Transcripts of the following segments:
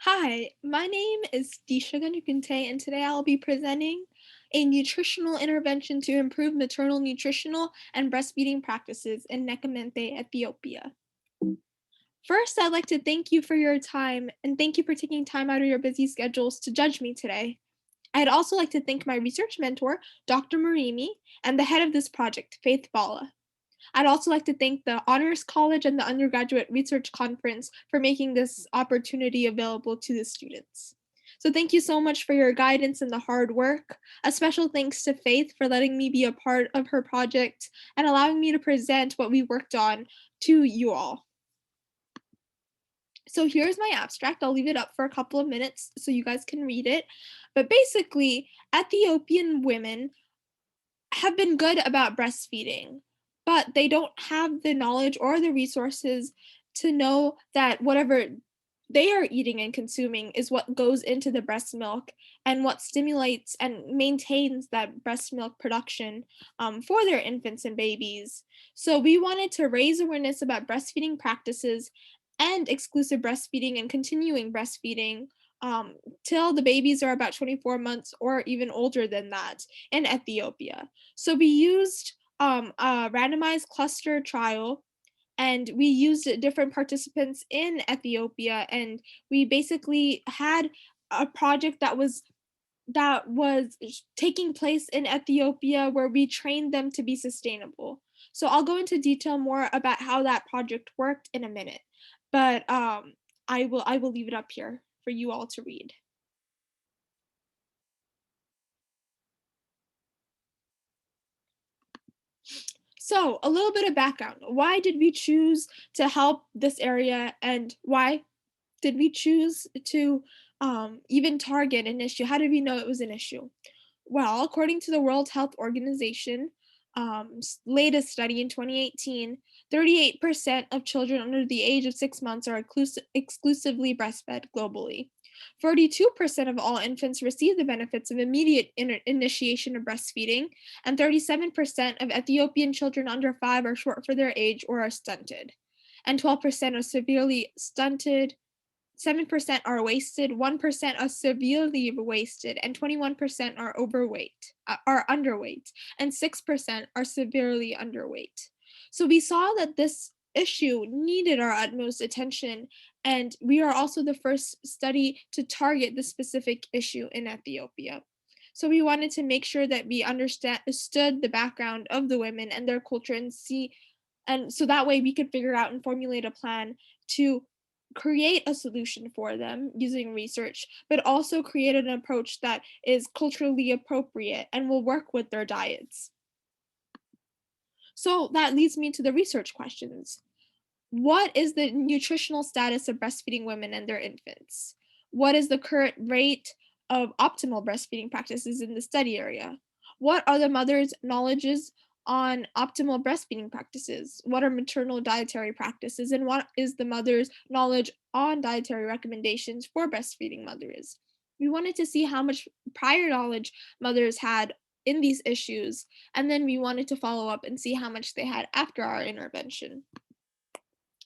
Hi, my name is Disha Ganukinte, and today I'll be presenting a nutritional intervention to improve maternal nutritional and breastfeeding practices in Nekamente, Ethiopia. First, I'd like to thank you for your time and thank you for taking time out of your busy schedules to judge me today. I'd also like to thank my research mentor, Dr. Marimi, and the head of this project, Faith Bala. I'd also like to thank the Honors College and the Undergraduate Research Conference for making this opportunity available to the students. So thank you so much for your guidance and the hard work. A special thanks to Faith for letting me be a part of her project and allowing me to present what we worked on to you all. So here's my abstract. I'll leave it up for a couple of minutes so you guys can read it. But basically, Ethiopian women have been good about breastfeeding, but they don't have the knowledge or the resources to know that whatever they are eating and consuming is what goes into the breast milk and what stimulates and maintains that breast milk production for their infants and babies. So, we wanted to raise awareness about breastfeeding practices and exclusive breastfeeding and continuing breastfeeding till the babies are about 24 months or even older than that in Ethiopia. So we used a randomized cluster trial and we used different participants in Ethiopia, and we basically had a project that was taking place in Ethiopia where we trained them to be sustainable. So I'll go into detail more about how that project worked in a minute. But I will leave it up here for you all to read. So, a little bit of background. Why did we choose to help this area, and why did we choose to even target an issue? How did we know it was an issue? Well, according to the World Health Organization latest study in 2018, 38% of children under the age of 6 months are exclusively breastfed globally. 42% of all infants receive the benefits of immediate initiation of breastfeeding, and 37% of Ethiopian children under 5 are short for their age or are stunted. And 12% are severely stunted, 7% are wasted, 1% are severely wasted, and 21% are underweight, and 6% are severely underweight. So we saw that this issue needed our utmost attention, and we are also the first study to target the specific issue in Ethiopia. So we wanted to make sure that we understood the background of the women and their culture and so that way we could figure out and formulate a plan to create a solution for them using research, but also create an approach that is culturally appropriate and will work with their diets. So that leads me to the research questions. What is the nutritional status of breastfeeding women and their infants? What is the current rate of optimal breastfeeding practices in the study area? What are the mother's knowledges on optimal breastfeeding practices? What are maternal dietary practices? And what is the mother's knowledge on dietary recommendations for breastfeeding mothers? We wanted to see how much prior knowledge mothers had in these issues, and then we wanted to follow up and see how much they had after our intervention.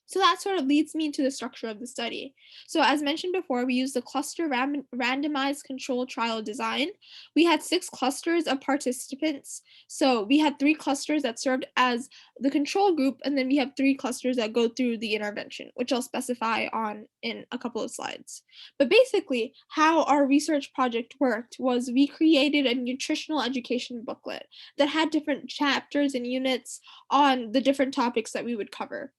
So that sort of leads me to the structure of the study. So, as mentioned before, we used the cluster randomized control trial design. We had 6 clusters of participants. So, we had 3 clusters that served as the control group, and then we have 3 clusters that go through the intervention, which I'll specify on in a couple of slides. But basically, how our research project worked was we created a nutritional education booklet that had different chapters and units on the different topics that we would cover.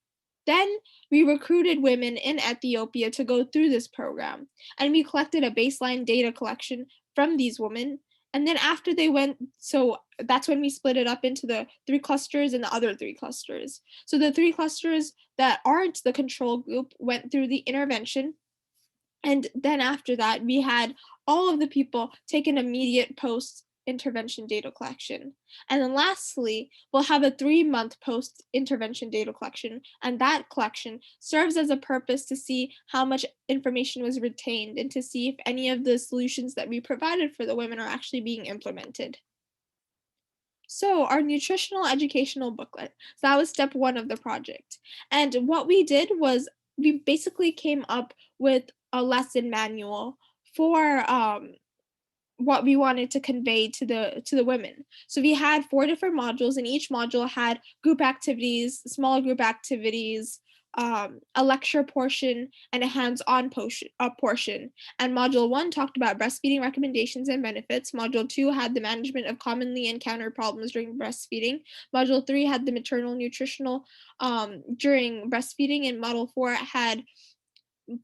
Then we recruited women in Ethiopia to go through this program, and we collected a baseline data collection from these women. And then after they went, so that's when we split it up into the 3 clusters and the other 3 clusters. So the 3 clusters that aren't the control group went through the intervention, and then after that, we had all of the people take an immediate post intervention data collection. And then lastly, we'll have a 3-month post intervention data collection. And that collection serves as a purpose to see how much information was retained and to see if any of the solutions that we provided for the women are actually being implemented. So, our nutritional educational booklet. So, that was step one of the project. And what we did was we basically came up with a lesson manual for what we wanted to convey to the women. So we had 4 different modules, and each module had group activities, small group activities, a lecture portion, and a hands-on portion. And module 1 talked about breastfeeding recommendations and benefits. Module 2 had the management of commonly encountered problems during breastfeeding. Module 3 had the maternal nutritional during breastfeeding, and module 4 had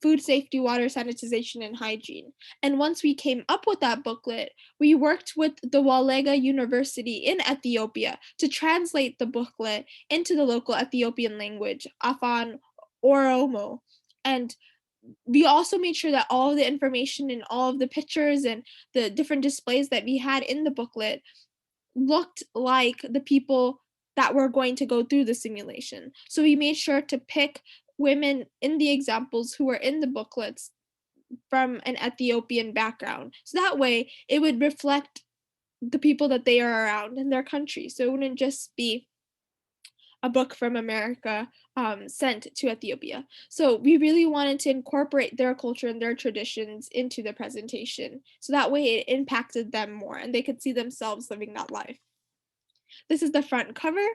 food safety, water sanitization, and hygiene. And once we came up with that booklet, we worked with the Walega University in Ethiopia to translate the booklet into the local Ethiopian language, Afan Oromo. And we also made sure that all of the information and all of the pictures and the different displays that we had in the booklet looked like the people that were going to go through the simulation. So we made sure to pick women in the examples who were in the booklets from an Ethiopian background. So that way it would reflect the people that they are around in their country. So it wouldn't just be a book from America sent to Ethiopia. So we really wanted to incorporate their culture and their traditions into the presentation. So that way it impacted them more and they could see themselves living that life. This is the front cover.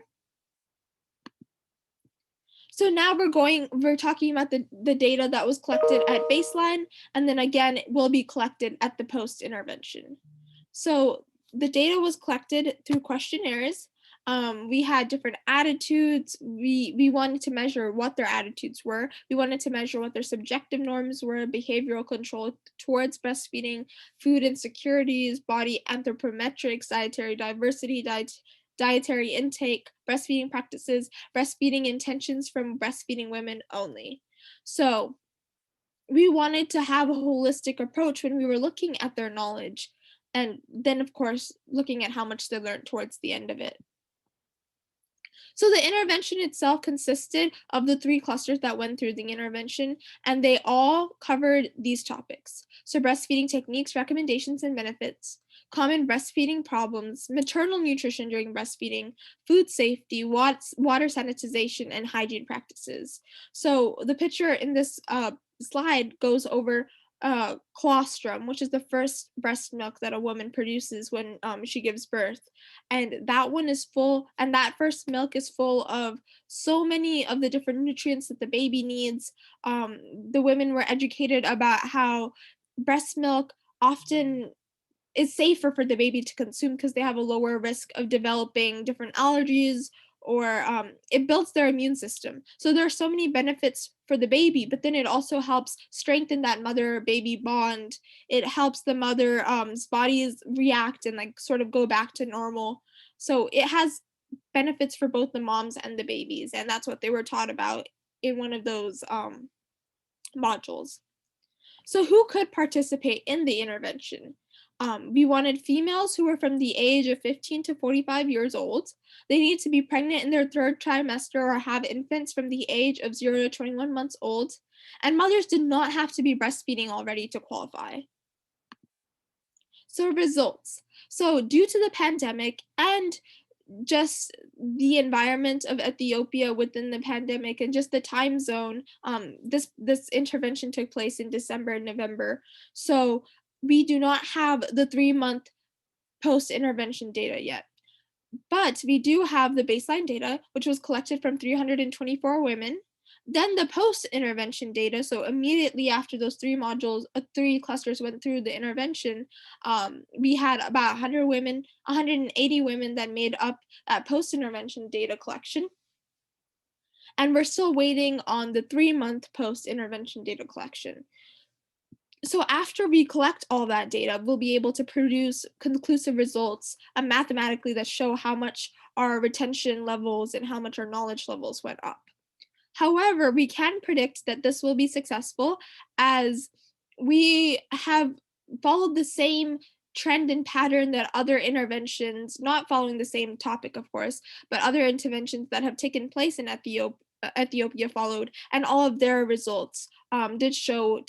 So now we're talking about the data that was collected at baseline, and then again, it will be collected at the post-intervention. So the data was collected through questionnaires. We had different attitudes. We wanted to measure what their attitudes were. We wanted to measure what their subjective norms were, behavioral control towards breastfeeding, food insecurities, body anthropometrics, dietary diversity, dietary intake, breastfeeding practices, breastfeeding intentions from breastfeeding women only. So we wanted to have a holistic approach when we were looking at their knowledge, and then, of course, looking at how much they learned towards the end of it. So the intervention itself consisted of the 3 clusters that went through the intervention, and they all covered these topics. So breastfeeding techniques, recommendations, and benefits, common breastfeeding problems, maternal nutrition during breastfeeding, food safety, water sanitization, and hygiene practices. So the picture in this slide goes over colostrum, which is the first breast milk that a woman produces when she gives birth. And that one is full, and that first milk is full of so many of the different nutrients that the baby needs. The women were educated about how breast milk often is safer for the baby to consume because they have a lower risk of developing different allergies, or it builds their immune system. So there are so many benefits for the baby, but then it also helps strengthen that mother baby bond. It helps the mother's bodies react and like sort of go back to normal. So it has benefits for both the moms and the babies, and that's what they were taught about in one of those modules. So who could participate in the intervention? We wanted females who were from the age of 15 to 45 years old. They need to be pregnant in their 3rd trimester or have infants from the age of 0 to 21 months old. And mothers did not have to be breastfeeding already to qualify. So results. So due to the pandemic and just the environment of Ethiopia within the pandemic and just the time zone, this intervention took place in December and November. So we do not have the 3-month post-intervention data yet. But we do have the baseline data, which was collected from 324 women. Then the post-intervention data, so immediately after those 3 modules, 3 clusters went through the intervention, we had about 180 women that made up that post-intervention data collection. And we're still waiting on the 3-month post-intervention data collection. So after we collect all that data, we'll be able to produce conclusive results mathematically that show how much our retention levels and how much our knowledge levels went up. However, we can predict that this will be successful as we have followed the same trend and pattern that other interventions, not following the same topic, of course, but other interventions that have taken place in Ethiopia followed, and all of their results did show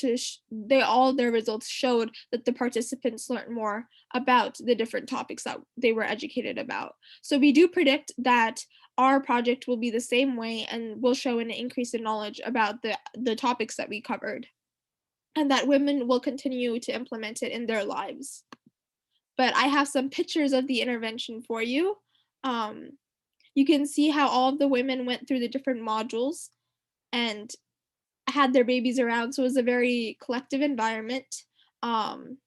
their results showed that the participants learned more about the different topics that they were educated about. So we do predict that our project will be the same way and will show an increase in knowledge about the topics that we covered. and that women will continue to implement it in their lives. But I have some pictures of the intervention for you. Um, you can see how all of the women went through the different modules and had their babies around, so it was a very collective environment. Um,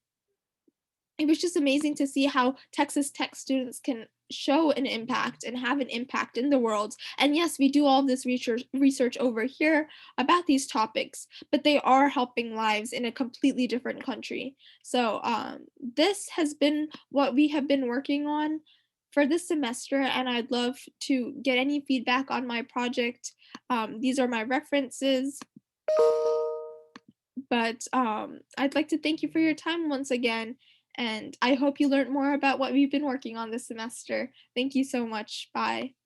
it was just amazing to see how Texas Tech students can show an impact and have an impact in the world. And yes, we do all this research over here about these topics, but they are helping lives in a completely different country. So this has been what we have been working on for this semester, and I'd love to get any feedback on my project. These are my references. But, I'd like to thank you for your time once again, and I hope you learned more about what we've been working on this semester. Thank you so much. Bye.